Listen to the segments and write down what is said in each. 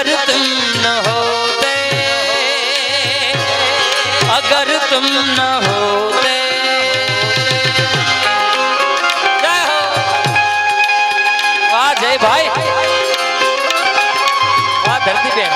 अगर तुम न होते, अगर तुम न होते। जय हो, वाह जय भाई, वाह धरती पे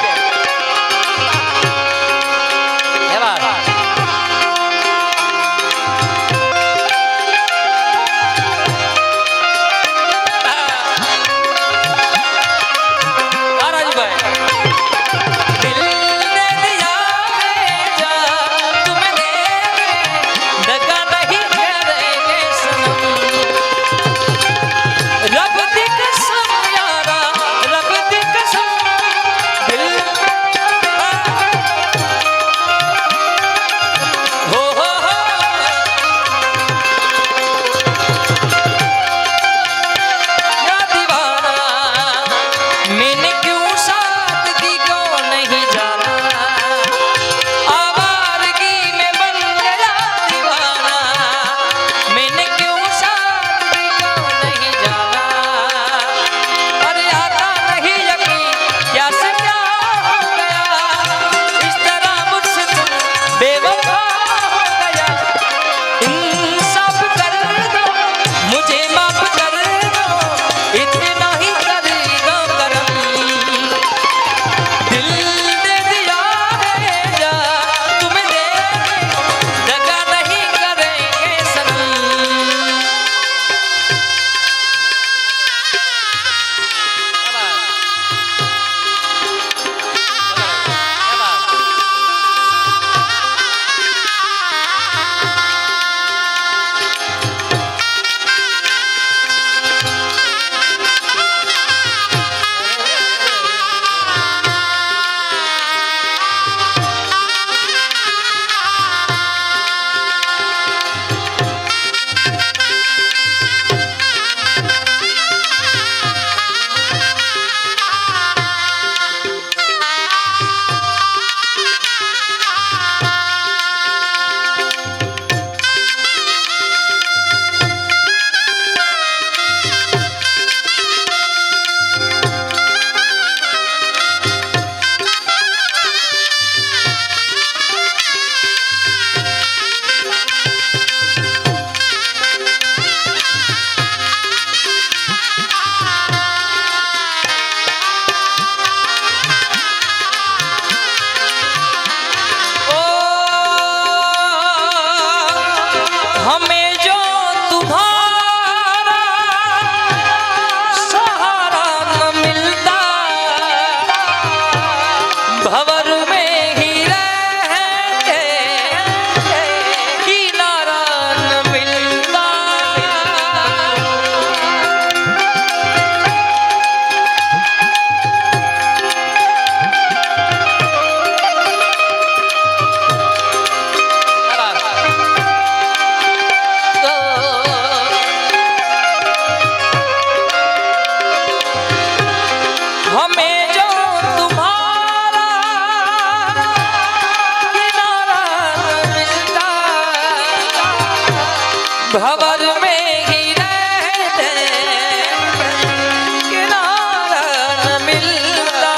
भंवर में ही रहते किनारा न मिलता,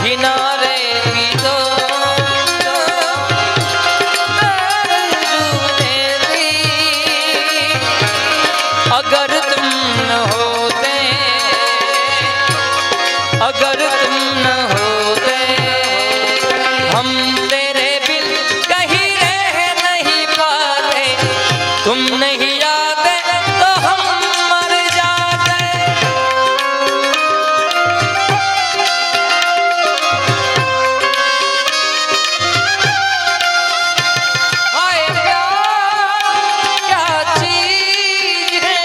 किनारे भी तो अगर तुम न होते, अगर तुम न होते, हम तेरे बिन कहीं रह नहीं पाते, तुम नहीं आते तो हम मर जाते। हाय प्यार क्या चीज है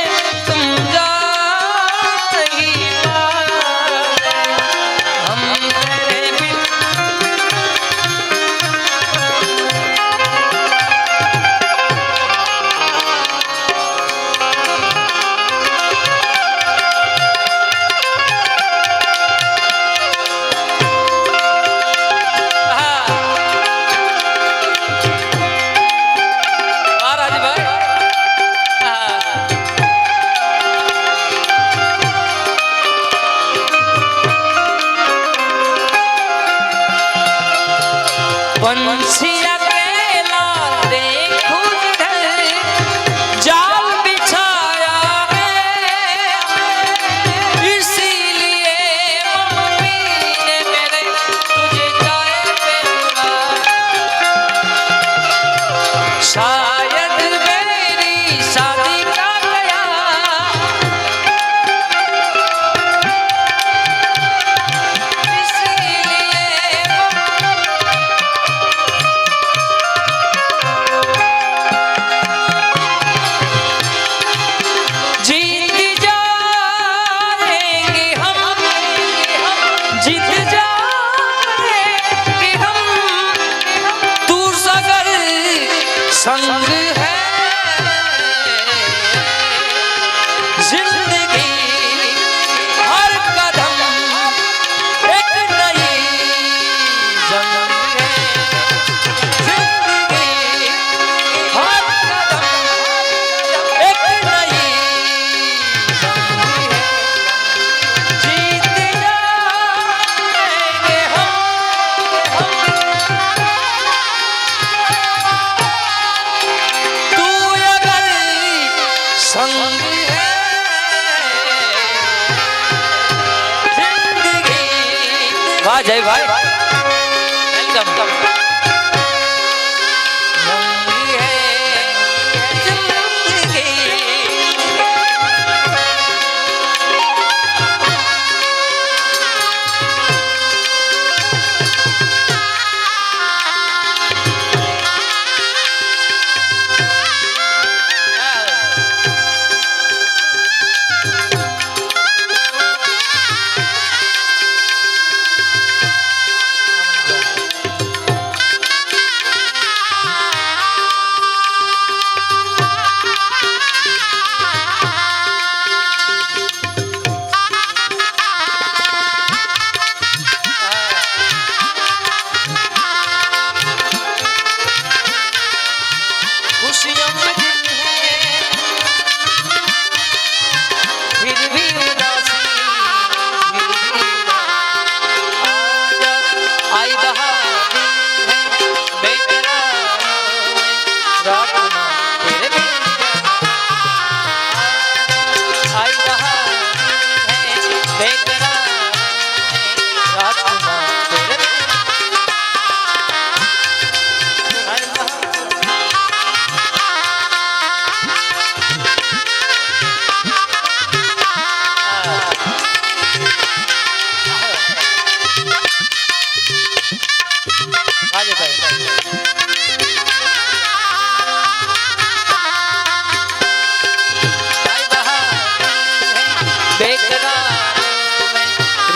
तुम जान नहीं पाते, हम तेरे बिन पंछी अकेला देखो इधर जाल बिछाया है, इसीलिए मम्मी ने मेरे तुझे चाय पे बुलाया। शायद मेरी शादी का गया संग है जिंदगी हर कदम एक नई जंग है, जिंदगी हर कदम एक नई जंग है, जीत जाएंगे हम संग है जिंदगी। वाह जय भाई, वेलकम। संग है जिंदगी।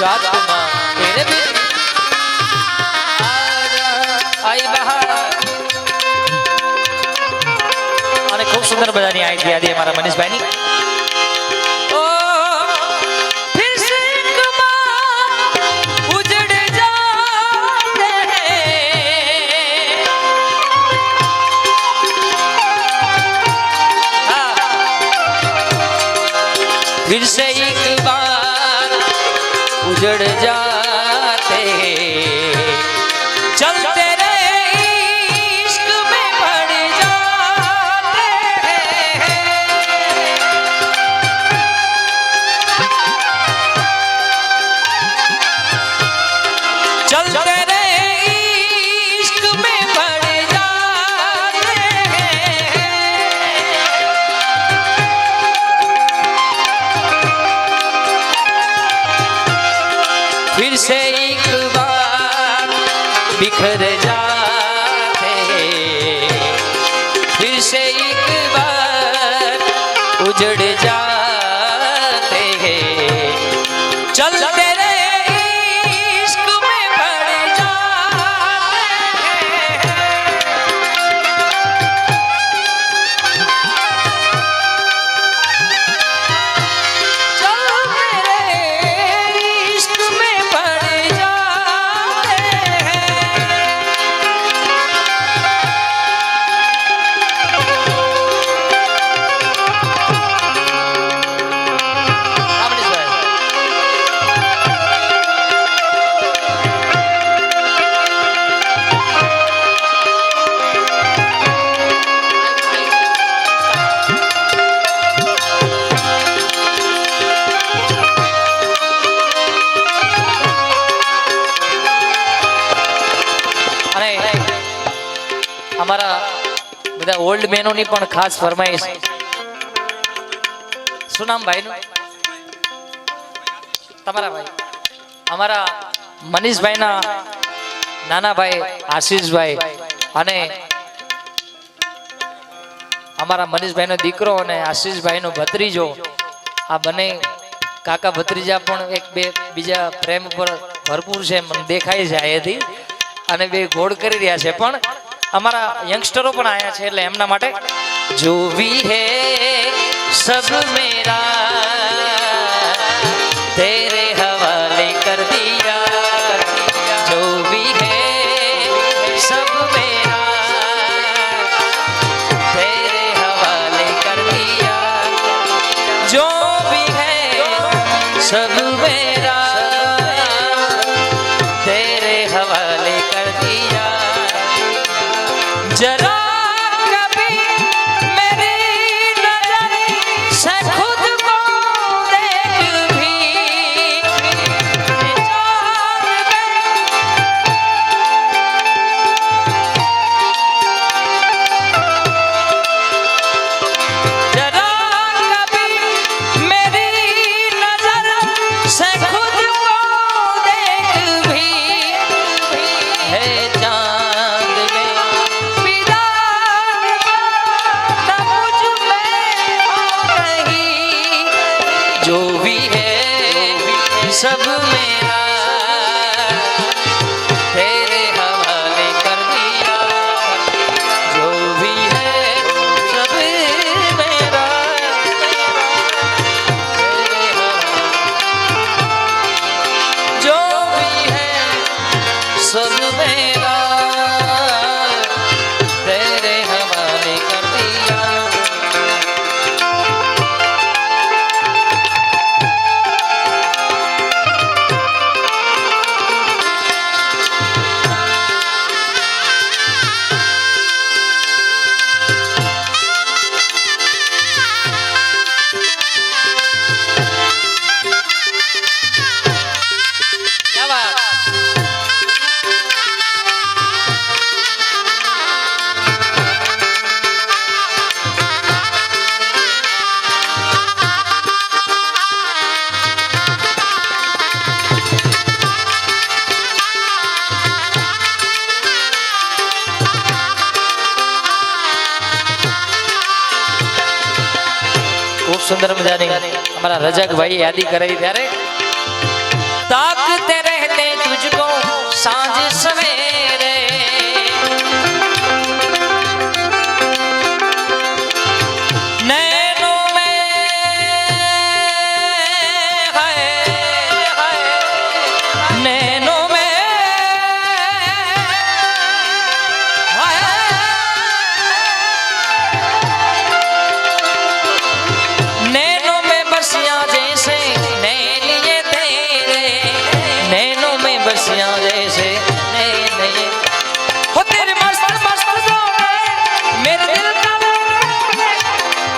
रात तेरे बिन आई बहार। અને ખૂબ સુંદર મજાની આ યાદી અમારા મનીષભાઈની। फिर से एक बार उजड़ जाते चलते रे इश्क में पड़ जाते चलते रे इश्क में पड़ जाते फिर से एक बार बिखर जाते फिर से एक बार उजड़ जाते चलते रे इश्क में पड़ અમારા બધા ઓલ્ડ મેનોની પણ ખાસ ફરમાઈશ. શું નામ ભાઈનું? તમારા ભાઈ અમારા મનીષભાઈના નાના ભાઈ આશીષભાઈ અને અમારા મનીષભાઈનો દીકરો અને આશીષભાઈનો ભત્રીજો, આ બંને કાકા ભત્રીજા પણ એક બે બીજા પ્રેમ પર ભરપૂર છે, મને દેખાય છે અહીંયાથી, અને બે ઘોડ કરી રહ્યા છે. પણ અમારા યંગસ્ટરો પણ આવ્યા છે એટલે એમના માટે જો ભી હે સબ મેરા તેરે હવાલે કર દિયા, જો ભી હે સબ મેરા तेरे हवाले कर दिया, जो भी है सब मेरा तेरे हवाले कर दिया. जरा कभी मेरी नजर से खुद को देख भी, जरा कभी मेरी नजर से खुद को देख भी, है चांद में बिदार न मुझ में हो रही, जो भी है सब मेरा तेरे हवाले कर दिया, जो भी है सब मेरा तेरे हवाले, जो भी है सब मेरा तेरे हवाले कर दिया. क्या बात? खूब सुंदर मजानी हमारा रजक भाई यादी कराई ત્યારે ताकते रहते तुझको सांझ सवेरे, नैनों में है नैनों में नैनों में बसिया जैसे नैन ये तेरे, नैनों में बसिया जैसे नैन ये, हो तेरे मस्त मस्त जोड़े मेरे दिल का,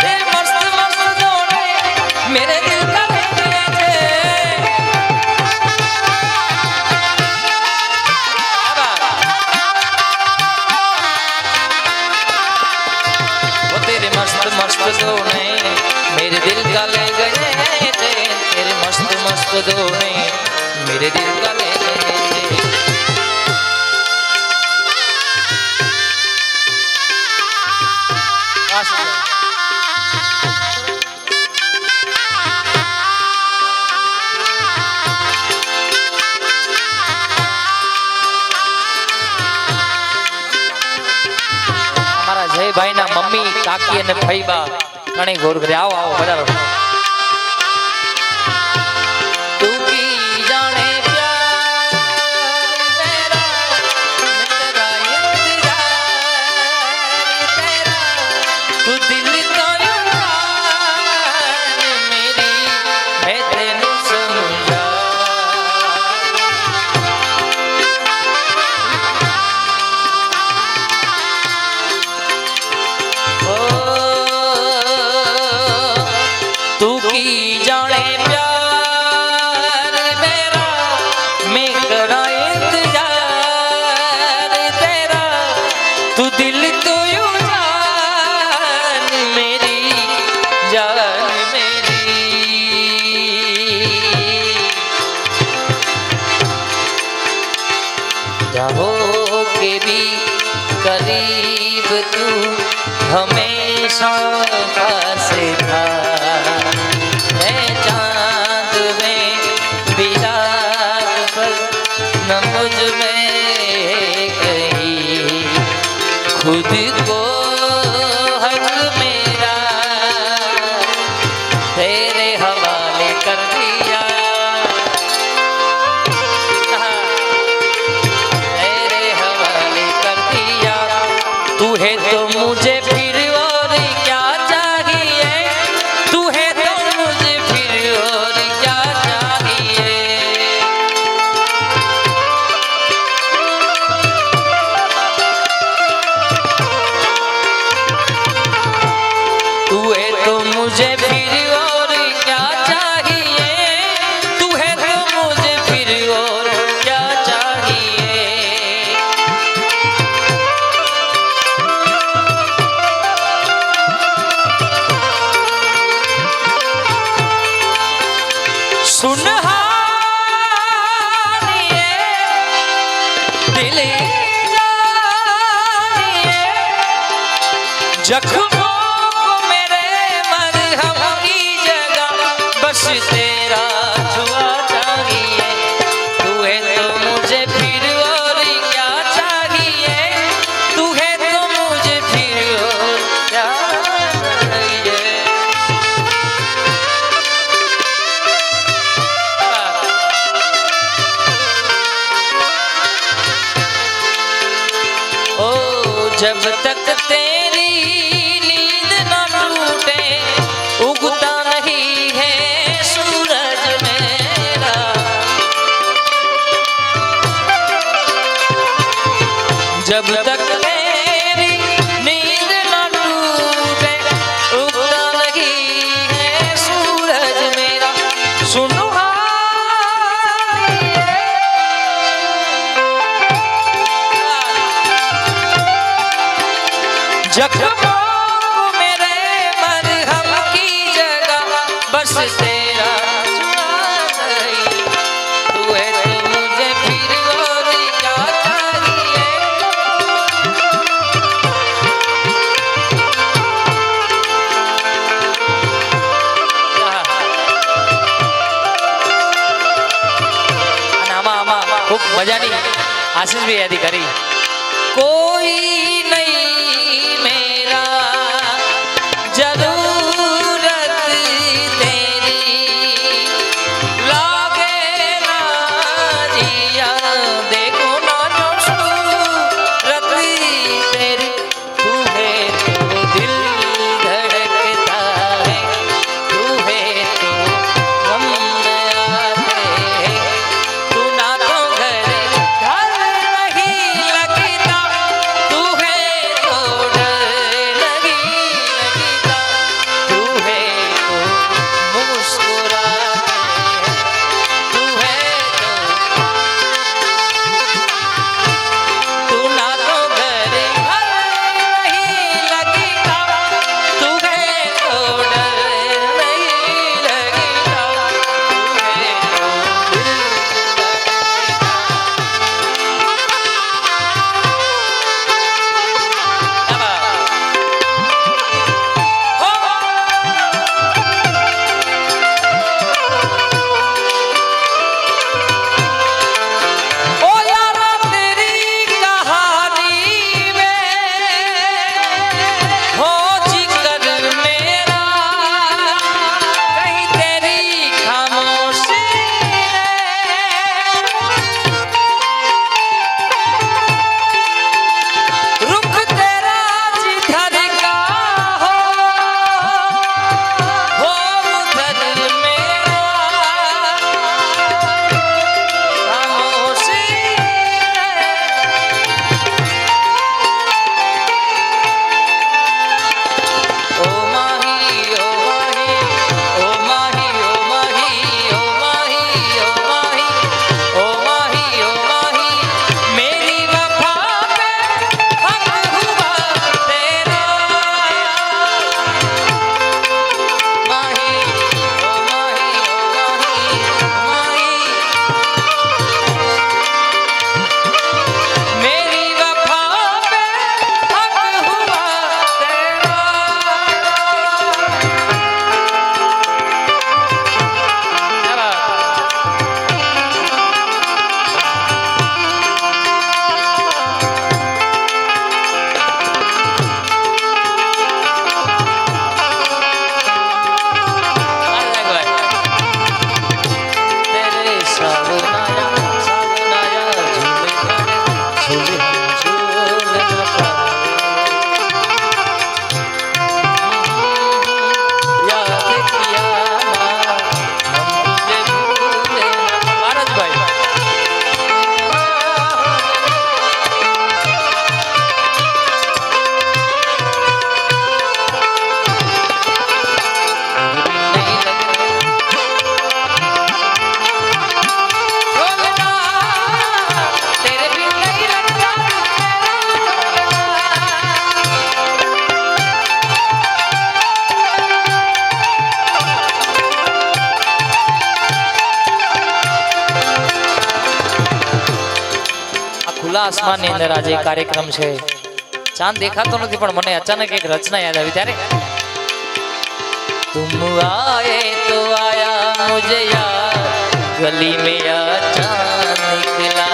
तेरे मस्त मस्त जोड़े मेरे दिल का वो तेरे मस्त मस्त जोड़े मेरे दिल का ले गए थे, तेरे मस्त मस्त जोड़े मेरे दिल का ले गए थे. हमारा जय भाई ना मम्मी काकी ने फईबा घणी घोर करे आओ आओ बजारो. तू की जाने प्यार तेरा, मेरा इंतजार तेरा, तू दिल का युवान मेरी मैं तेनू समझा. ओ तू करीब तू हमेशा पास था। मैं चांद में बिराग पर न मुझ में कहीं खुद को हक मेरा तेरे हवाले कर दिया। तेरे हवाले कर दिया। तू है तो मुझे फिर और क्या चाहिए। तू है तो मुझे फिर और क्या चाहिए। तू है तो मुझे फिर और क्या चाहिए। तू है तो मुझे फिर और क्या चाहिए। सुन हानिए दिल जानिए जख्मों बस तेरा छुआ चाहिए। तू है तो मुझे फिर और क्या चाहिए। तू है तो मुझे फिर और क्या चाहिए। ओ जब तक तेरी नींद न टूटे उगता नहीं है सूरज मेरा। जब तक तेरी नींद न टूटे उगता नहीं है सूरज मेरा। सुनो जख्मों मेरे मरहम की जगह बस तेरा तू है तो मुझे फिर और क्या चाहिए। खूब मजा नहीं आशीष भी यादी करी। कोई नहीं मेरा जरूरत तेरी लागे ना जिया। देखो ना जो सूरत तेरी। तू है तो दिल धड़कता है। तू है तो गम आते हैं। तू ना तो घर घर नहीं ખુલ્લા આસમાનની અંદર આજે કાર્યક્રમ છે ચાંદ દેખાતો નથી પણ મને અચાનક એક રચના યાદ આવી ત્યારે तुम आए तो आया मुझे याद गली में या चांद निकला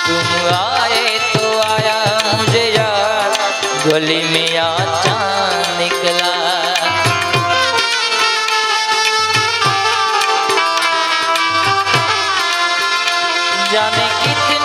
तुम आए तो आया मुझे याद गली में या चांद निकला जाने कितने